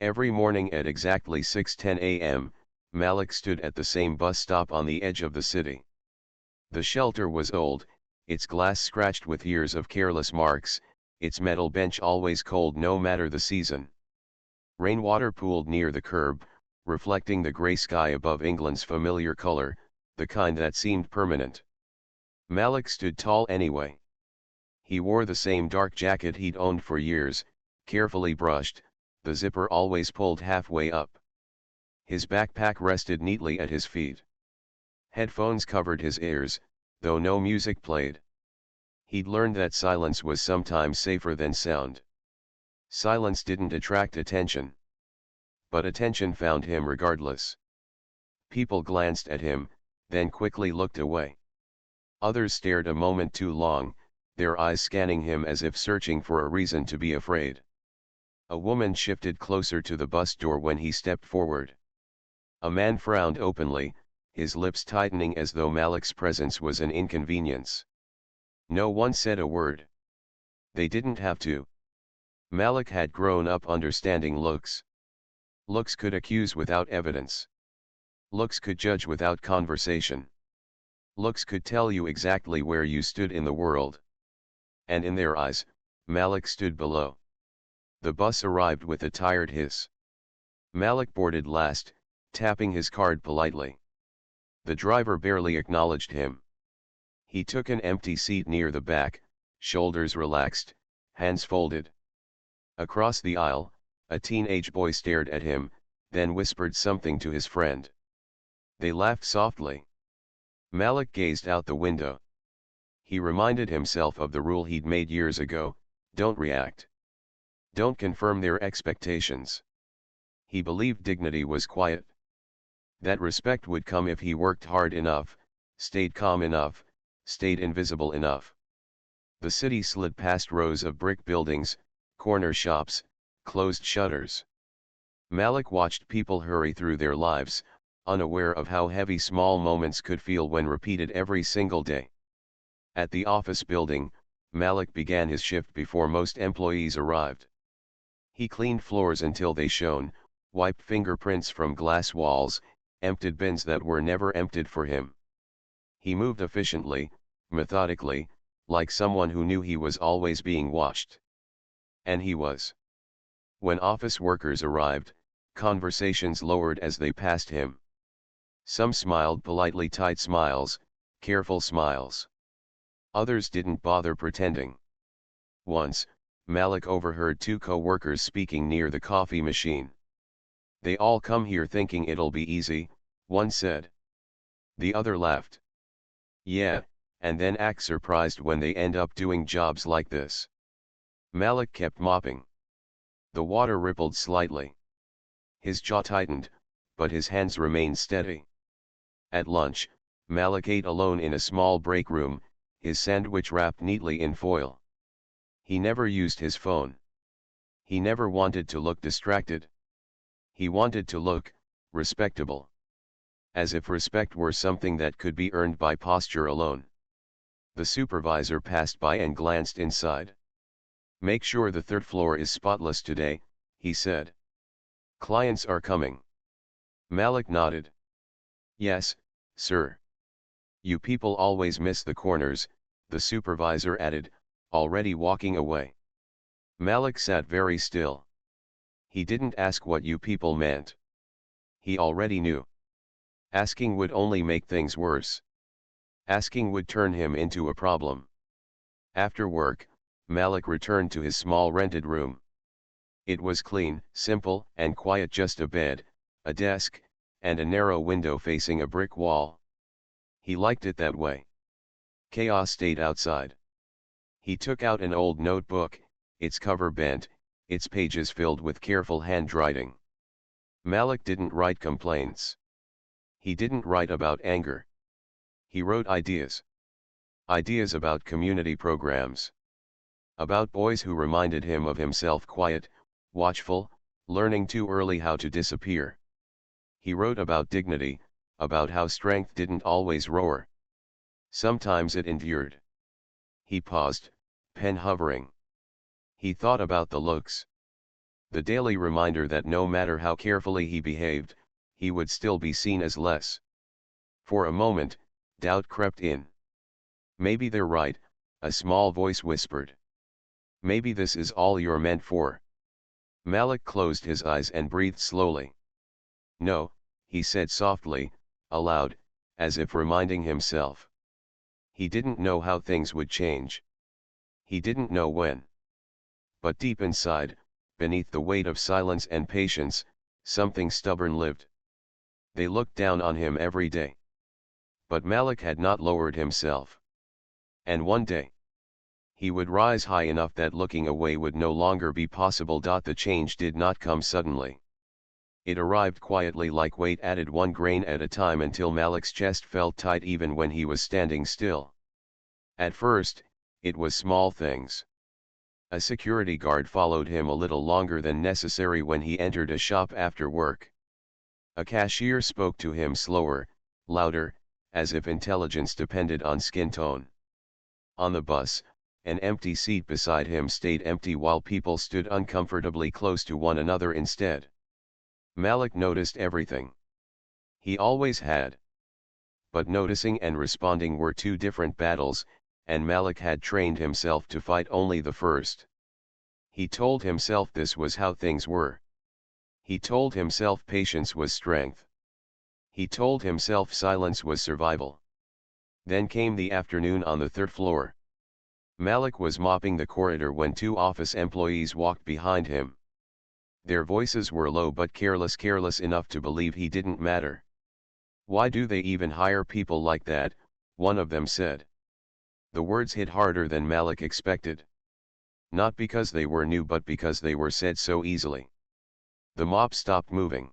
Every morning at exactly 6:10 a.m., Malik stood at the same bus stop on the edge of the city. The shelter was old, its glass scratched with years of careless marks, its metal bench always cold no matter the season. Rainwater pooled near the curb, reflecting the grey sky above England's familiar colour, the kind that seemed permanent. Malik stood tall anyway. He wore the same dark jacket he'd owned for years, carefully brushed, the zipper always pulled halfway up. His backpack rested neatly at his feet. Headphones covered his ears, though no music played. He'd learned that silence was sometimes safer than sound. Silence didn't attract attention. But attention found him regardless. People glanced at him, then quickly looked away. Others stared a moment too long, their eyes scanning him as if searching for a reason to be afraid. A woman shifted closer to the bus door when he stepped forward. A man frowned openly, his lips tightening as though Malik's presence was an inconvenience. No one said a word. They didn't have to. Malik had grown up understanding looks. Looks could accuse without evidence. Looks could judge without conversation. Looks could tell you exactly where you stood in the world. And in their eyes, Malik stood below. The bus arrived with a tired hiss. Malik boarded last, tapping his card politely. The driver barely acknowledged him. He took an empty seat near the back, shoulders relaxed, hands folded. Across the aisle, a teenage boy stared at him, then whispered something to his friend. They laughed softly. Malik gazed out the window. He reminded himself of the rule he'd made years ago: don't react. Don't confirm their expectations. He believed dignity was quiet. That respect would come if he worked hard enough, stayed calm enough, stayed invisible enough. The city slid past rows of brick buildings, corner shops, closed shutters. Malik watched people hurry through their lives, unaware of how heavy small moments could feel when repeated every single day. At the office building, Malik began his shift before most employees arrived. He cleaned floors until they shone, wiped fingerprints from glass walls, emptied bins that were never emptied for him. He moved efficiently, methodically, like someone who knew he was always being watched. And he was. When office workers arrived, conversations lowered as they passed him. Some smiled politely, tight smiles, careful smiles. Others didn't bother pretending. Once, Malik overheard two co-workers speaking near the coffee machine. They all come here thinking it'll be easy, one said. The other laughed. Yeah, and then act surprised when they end up doing jobs like this. Malik kept mopping. The water rippled slightly. His jaw tightened, but his hands remained steady. At lunch, Malik ate alone in a small break room, his sandwich wrapped neatly in foil. He never used his phone. He never wanted to look distracted. He wanted to look respectable. As if respect were something that could be earned by posture alone. The supervisor passed by and glanced inside. Make sure the third floor is spotless today, he said. Clients are coming. Malik nodded. Yes, sir. You people always miss the corners, the supervisor added, already walking away. Malik sat very still. He didn't ask what you people meant. He already knew. Asking would only make things worse. Asking would turn him into a problem. After work, Malik returned to his small rented room. It was clean, simple, and quiet, just a bed, a desk, and a narrow window facing a brick wall. He liked it that way. Chaos stayed outside. He took out an old notebook, its cover bent, its pages filled with careful handwriting. Malik didn't write complaints. He didn't write about anger. He wrote ideas. Ideas about community programs. About boys who reminded him of himself, quiet, watchful, learning too early how to disappear. He wrote about dignity, about how strength didn't always roar. Sometimes it endured. He paused, pen hovering. He thought about the looks. The daily reminder that no matter how carefully he behaved, he would still be seen as less. For a moment, doubt crept in. Maybe they're right, a small voice whispered. Maybe this is all you're meant for. Malik closed his eyes and breathed slowly. No, he said softly, aloud, as if reminding himself. He didn't know how things would change. He didn't know when. But deep inside, beneath the weight of silence and patience, something stubborn lived. They looked down on him every day. But Malik had not lowered himself. And one day, he would rise high enough that looking away would no longer be possible. The change did not come suddenly. It arrived quietly, like weight added one grain at a time, until Malik's chest felt tight even when he was standing still. At first, it was small things. A security guard followed him a little longer than necessary when he entered a shop after work. A cashier spoke to him slower, louder, as if intelligence depended on skin tone. On the bus, an empty seat beside him stayed empty while people stood uncomfortably close to one another instead. Malik noticed everything. He always had. But noticing and responding were two different battles, and Malik had trained himself to fight only the first. He told himself this was how things were. He told himself patience was strength. He told himself silence was survival. Then came the afternoon on the third floor. Malik was mopping the corridor when two office employees walked behind him. Their voices were low but careless enough to believe he didn't matter. "Why do they even hire people like that?" one of them said. The words hit harder than Malik expected. Not because they were new, but because they were said so easily. The mop stopped moving.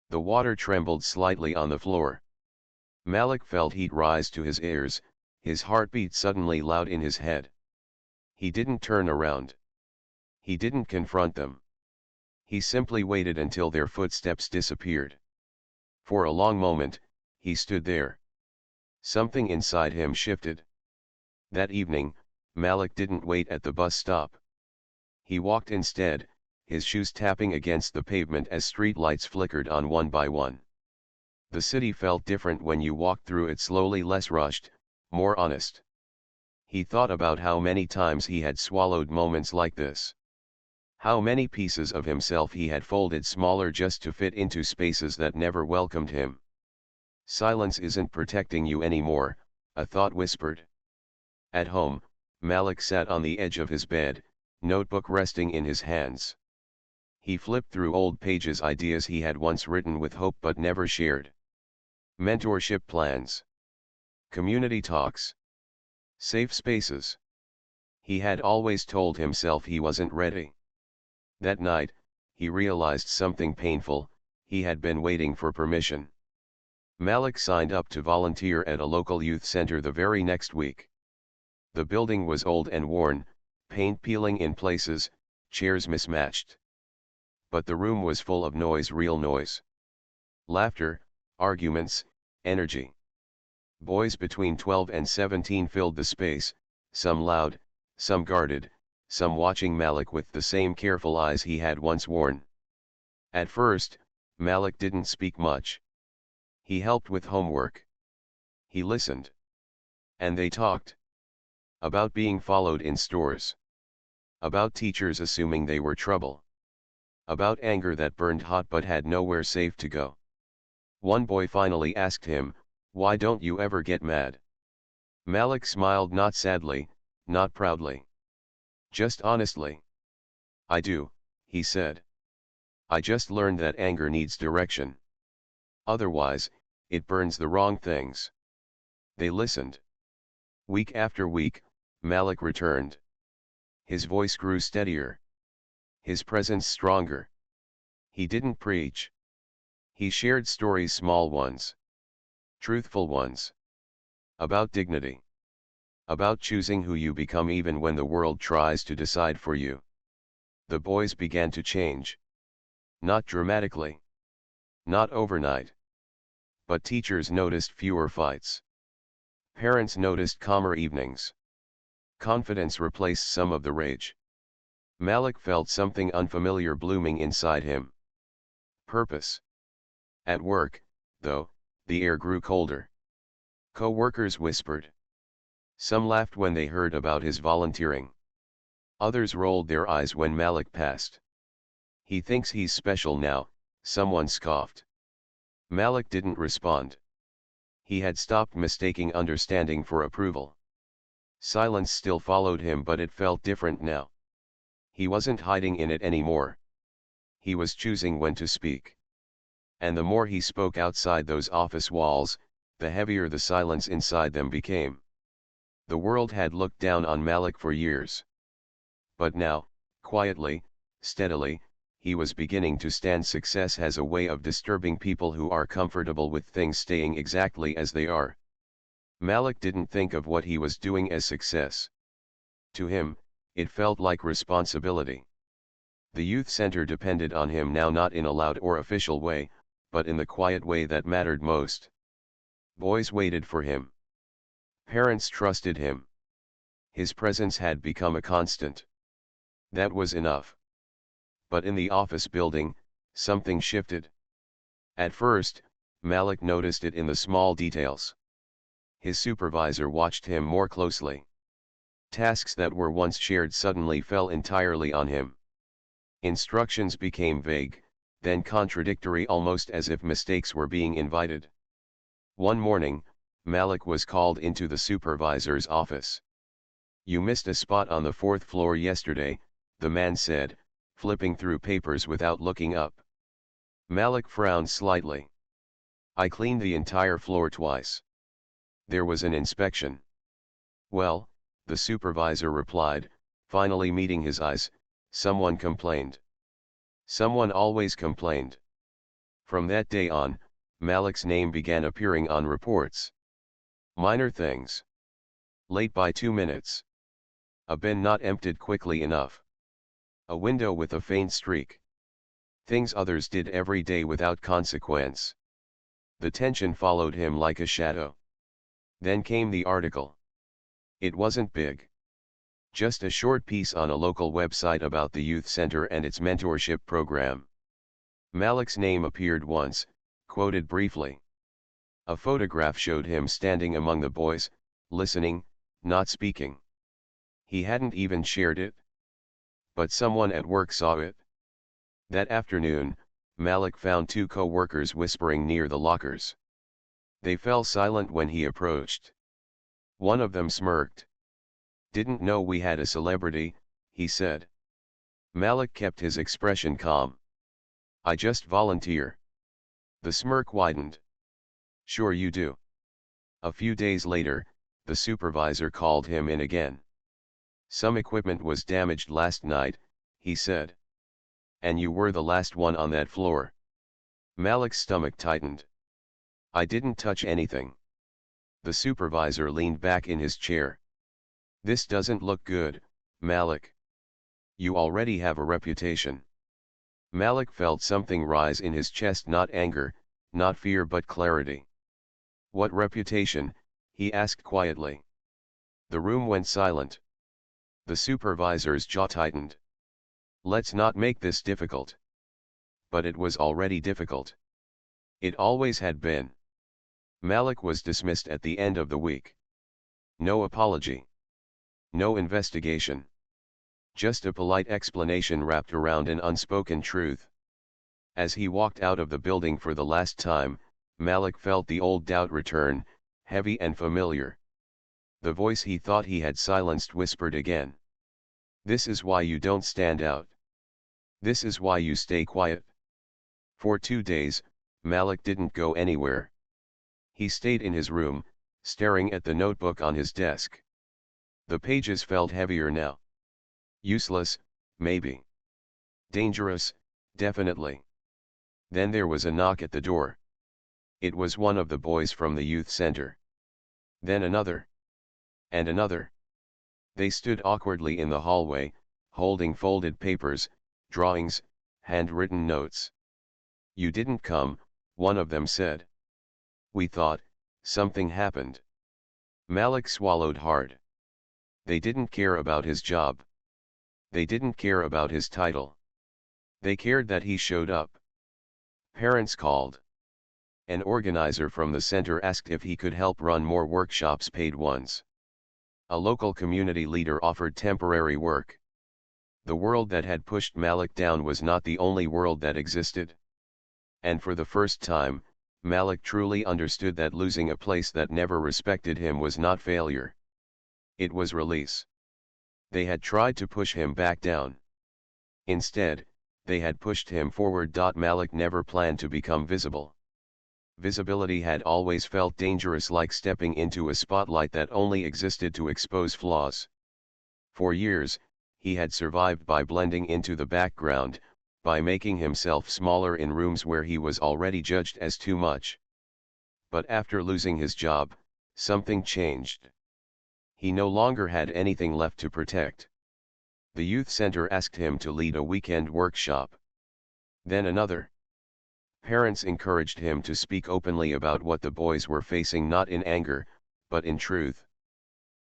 The water trembled slightly on the floor. Malik felt heat rise to his ears, his heartbeat suddenly loud in his head. He didn't turn around. He didn't confront them. He simply waited until their footsteps disappeared. For a long moment, he stood there. Something inside him shifted. That evening, Malik didn't wait at the bus stop. He walked instead, his shoes tapping against the pavement as street lights flickered on one by one. The city felt different when you walked through it slowly, less rushed, more honest. He thought about how many times he had swallowed moments like this. How many pieces of himself he had folded smaller just to fit into spaces that never welcomed him. Silence isn't protecting you anymore, a thought whispered. At home, Malik sat on the edge of his bed, notebook resting in his hands. He flipped through old pages, ideas he had once written with hope but never shared. Mentorship plans. Community talks. Safe spaces. He had always told himself he wasn't ready. That night, he realized something painful: he had been waiting for permission. Malik signed up to volunteer at a local youth center the very next week. The building was old and worn, paint peeling in places, chairs mismatched. But the room was full of noise, real noise. Laughter, arguments, energy. Boys between 12 and 17 filled the space, some loud, some guarded, some watching Malik with the same careful eyes he had once worn. At first, Malik didn't speak much. He helped with homework. He listened. And they talked. About being followed in stores. About teachers assuming they were trouble. About anger that burned hot but had nowhere safe to go. One boy finally asked him, "Why don't you ever get mad?" Malik smiled, not sadly, not proudly. Just honestly. "I do," he said. "I just learned that anger needs direction. Otherwise, it burns the wrong things." They listened. Week after week, Malik returned. His voice grew steadier. His presence stronger. He didn't preach. He shared stories, small ones. Truthful ones. About dignity. About choosing who you become even when the world tries to decide for you. The boys began to change. Not dramatically. Not overnight. But teachers noticed fewer fights. Parents noticed calmer evenings. Confidence replaced some of the rage. Malik felt something unfamiliar blooming inside him. Purpose. At work, though, the air grew colder. Co-workers whispered. Some laughed when they heard about his volunteering. Others rolled their eyes when Malik passed. He thinks he's special now, someone scoffed. Malik didn't respond. He had stopped mistaking understanding for approval. Silence still followed him, but it felt different now. He wasn't hiding in it anymore. He was choosing when to speak. And the more he spoke outside those office walls, the heavier the silence inside them became. The world had looked down on Malik for years. But now, quietly, steadily, he was beginning to stand success as a way of disturbing people who are comfortable with things staying exactly as they are. Malik didn't think of what he was doing as success. To him, it felt like responsibility. The youth center depended on him now, not in a loud or official way, but in the quiet way that mattered most. Boys waited for him. Parents trusted him. His presence had become a constant. That was enough. But in the office building, something shifted. At first, Malik noticed it in the small details. His supervisor watched him more closely. Tasks that were once shared suddenly fell entirely on him. Instructions became vague, then contradictory, almost as if mistakes were being invited. One morning, Malik was called into the supervisor's office. "You missed a spot on the 4th floor yesterday," the man said, flipping through papers without looking up. Malik frowned slightly. "I cleaned the entire floor twice. There was an inspection." "Well," the supervisor replied, finally meeting his eyes, "someone complained." Someone always complained. From that day on, Malik's name began appearing on reports. Minor things. Late by 2 minutes. A bin not emptied quickly enough. A window with a faint streak. Things others did every day without consequence. The tension followed him like a shadow. Then came the article. It wasn't big. Just a short piece on a local website about the youth center and its mentorship program. Malik's name appeared once, quoted briefly. A photograph showed him standing among the boys, listening, not speaking. He hadn't even shared it. But someone at work saw it. That afternoon, Malik found 2 co-workers whispering near the lockers. They fell silent when he approached. One of them smirked. "Didn't know we had a celebrity," he said. Malik kept his expression calm. "I just volunteer." The smirk widened. "Sure you do." A few days later, the supervisor called him in again. "Some equipment was damaged last night," he said. "And you were the last one on that floor." Malik's stomach tightened. "I didn't touch anything." The supervisor leaned back in his chair. "This doesn't look good, Malik. You already have a reputation." Malik felt something rise in his chest, not anger, not fear, but clarity. "What reputation?" he asked quietly. The room went silent. The supervisor's jaw tightened. "Let's not make this difficult." But it was already difficult. It always had been. Malik was dismissed at the end of the week. No apology. No investigation. Just a polite explanation wrapped around an unspoken truth. As he walked out of the building for the last time, Malik felt the old doubt return, heavy and familiar. The voice he thought he had silenced whispered again. "This is why you don't stand out. This is why you stay quiet." For 2 days, Malik didn't go anywhere. He stayed in his room, staring at the notebook on his desk. The pages felt heavier now. Useless, maybe. Dangerous, definitely. Then there was a knock at the door. It was one of the boys from the youth center. Then another. And another. They stood awkwardly in the hallway, holding folded papers, drawings, handwritten notes. "You didn't come," one of them said. "We thought something happened." Malik swallowed hard. They didn't care about his job. They didn't care about his title. They cared that he showed up. Parents called. An organizer from the center asked if he could help run more workshops, paid ones. A local community leader offered temporary work. The world that had pushed Malik down was not the only world that existed. And for the first time, Malik truly understood that losing a place that never respected him was not failure. It was release. They had tried to push him back down. Instead, they had pushed him forward. Malik never planned to become visible. Visibility had always felt dangerous, like stepping into a spotlight that only existed to expose flaws. For years, he had survived by blending into the background, by making himself smaller in rooms where he was already judged as too much. But after losing his job, something changed. He no longer had anything left to protect. The youth center asked him to lead a weekend workshop. Then another. Parents encouraged him to speak openly about what the boys were facing, not in anger, but in truth.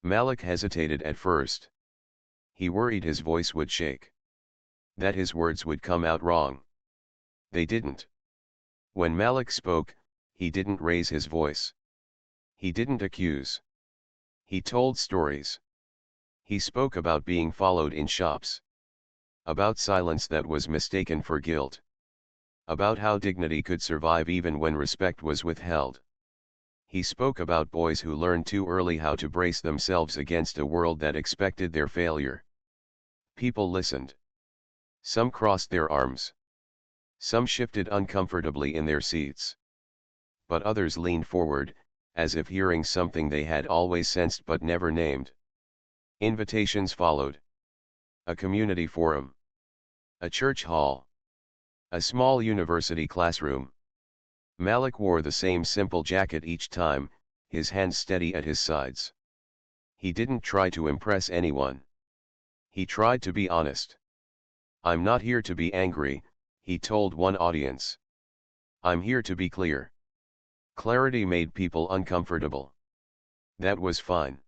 Malik hesitated at first. He worried his voice would shake. That his words would come out wrong. They didn't. When Malik spoke, he didn't raise his voice. He didn't accuse. He told stories. He spoke about being followed in shops. About silence that was mistaken for guilt. About how dignity could survive even when respect was withheld. He spoke about boys who learned too early how to brace themselves against a world that expected their failure. People listened. Some crossed their arms. Some shifted uncomfortably in their seats. But others leaned forward, as if hearing something they had always sensed but never named. Invitations followed. A community forum. A church hall. A small university classroom. Malik wore the same simple jacket each time, his hands steady at his sides. He didn't try to impress anyone. He tried to be honest. "I'm not here to be angry," he told one audience. "I'm here to be clear." Clarity made people uncomfortable. That was fine.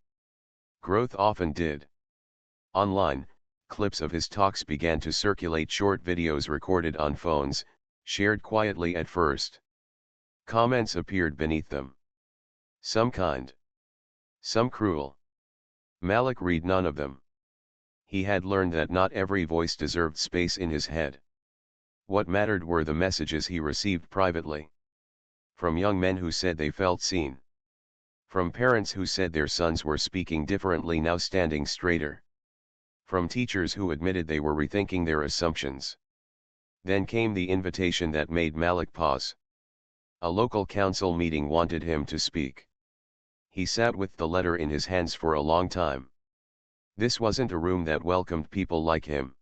Growth often did. Online, clips of his talks began to circulate, short videos recorded on phones, shared quietly at first. Comments appeared beneath them. Some kind. Some cruel. Malik read none of them. He had learned that not every voice deserved space in his head. What mattered were the messages he received privately. From young men who said they felt seen. From parents who said their sons were speaking differently, now standing straighter. From teachers who admitted they were rethinking their assumptions. Then came the invitation that made Malik pause. A local council meeting wanted him to speak. He sat with the letter in his hands for a long time. This wasn't a room that welcomed people like him.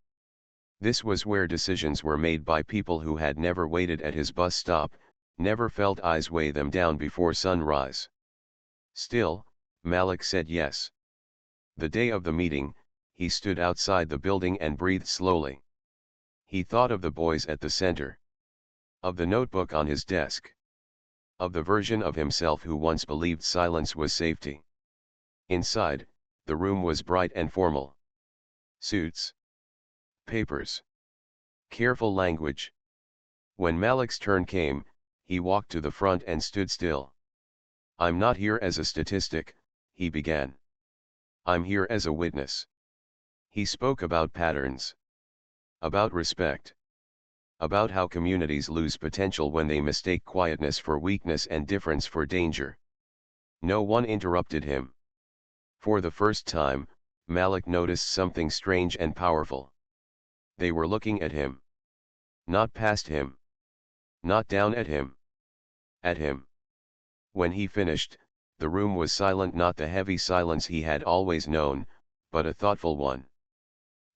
This was where decisions were made by people who had never waited at his bus stop, never felt eyes weigh them down before sunrise. Still, Malik said yes. The day of the meeting, he stood outside the building and breathed slowly. He thought of the boys at the center. Of the notebook on his desk. Of the version of himself who once believed silence was safety. Inside, the room was bright and formal. Suits. Papers. Careful language. When Malik's turn came, he walked to the front and stood still. "I'm not here as a statistic," he began. "I'm here as a witness." He spoke about patterns. About respect. About how communities lose potential when they mistake quietness for weakness and difference for danger. No one interrupted him. For the first time, Malik noticed something strange and powerful. They were looking at him. Not past him. Not down at him. At him. When he finished, the room was silent, not the heavy silence he had always known, but a thoughtful one.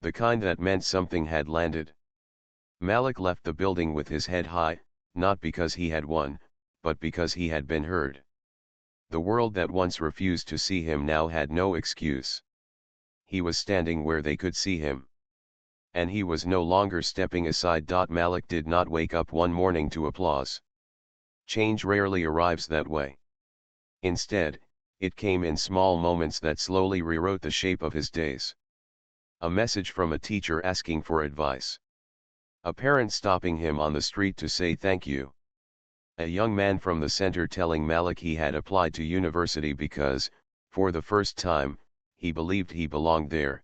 The kind that meant something had landed. Malik left the building with his head high, not because he had won, but because he had been heard. The world that once refused to see him now had no excuse. He was standing where they could see him. And he was no longer stepping aside. Malik did not wake up one morning to applause. Change rarely arrives that way. Instead, it came in small moments that slowly rewrote the shape of his days. A message from a teacher asking for advice. A parent stopping him on the street to say thank you. A young man from the center telling Malik he had applied to university because, for the first time, he believed he belonged there.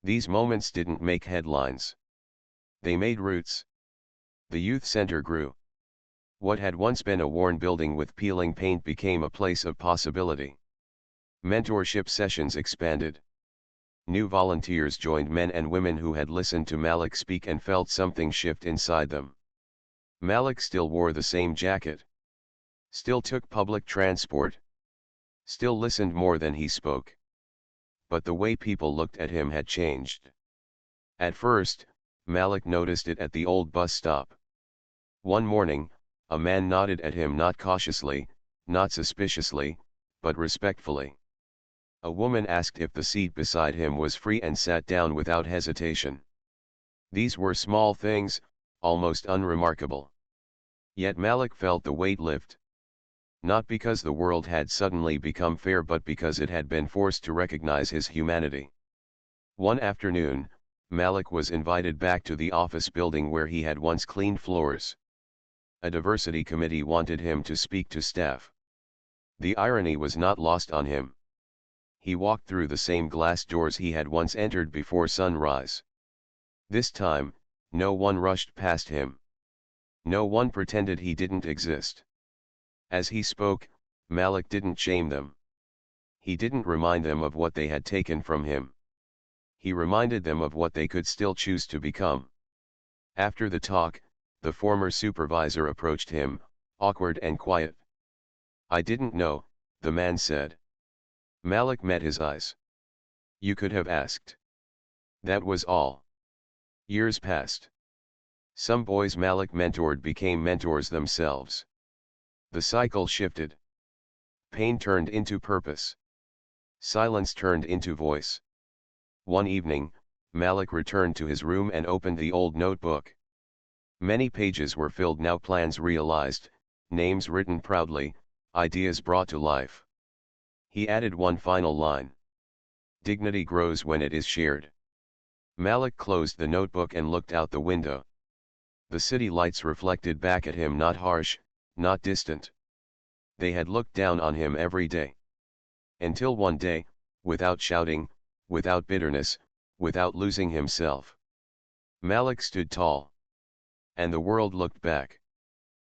These moments didn't make headlines. They made roots. The youth center grew. What had once been a worn building with peeling paint became a place of possibility. Mentorship sessions expanded. New volunteers joined, men and women who had listened to Malik speak and felt something shift inside them. Malik still wore the same jacket. Still took public transport. Still listened more than he spoke. But the way people looked at him had changed. At first, Malik noticed it at the old bus stop. One morning, a man nodded at him, not cautiously, not suspiciously, but respectfully. A woman asked if the seat beside him was free and sat down without hesitation. These were small things, almost unremarkable. Yet Malik felt the weight lift. Not because the world had suddenly become fair, but because it had been forced to recognize his humanity. One afternoon, Malik was invited back to the office building where he had once cleaned floors. A diversity committee wanted him to speak to staff. The irony was not lost on him. He walked through the same glass doors he had once entered before sunrise. This time, no one rushed past him. No one pretended he didn't exist. As he spoke, Malik didn't shame them. He didn't remind them of what they had taken from him. He reminded them of what they could still choose to become. After the talk, the former supervisor approached him, awkward and quiet. "I didn't know," the man said. Malik met his eyes. "You could have asked." That was all. Years passed. Some boys Malik mentored became mentors themselves. The cycle shifted. Pain turned into purpose. Silence turned into voice. One evening, Malik returned to his room and opened the old notebook. Many pages were filled now, plans realized, names written proudly, ideas brought to life. He added one final line. "Dignity grows when it is shared." Malik closed the notebook and looked out the window. The city lights reflected back at him, not harsh, not distant. They had looked down on him every day. Until one day, without shouting, without bitterness, without losing himself, Malik stood tall. And the world looked back.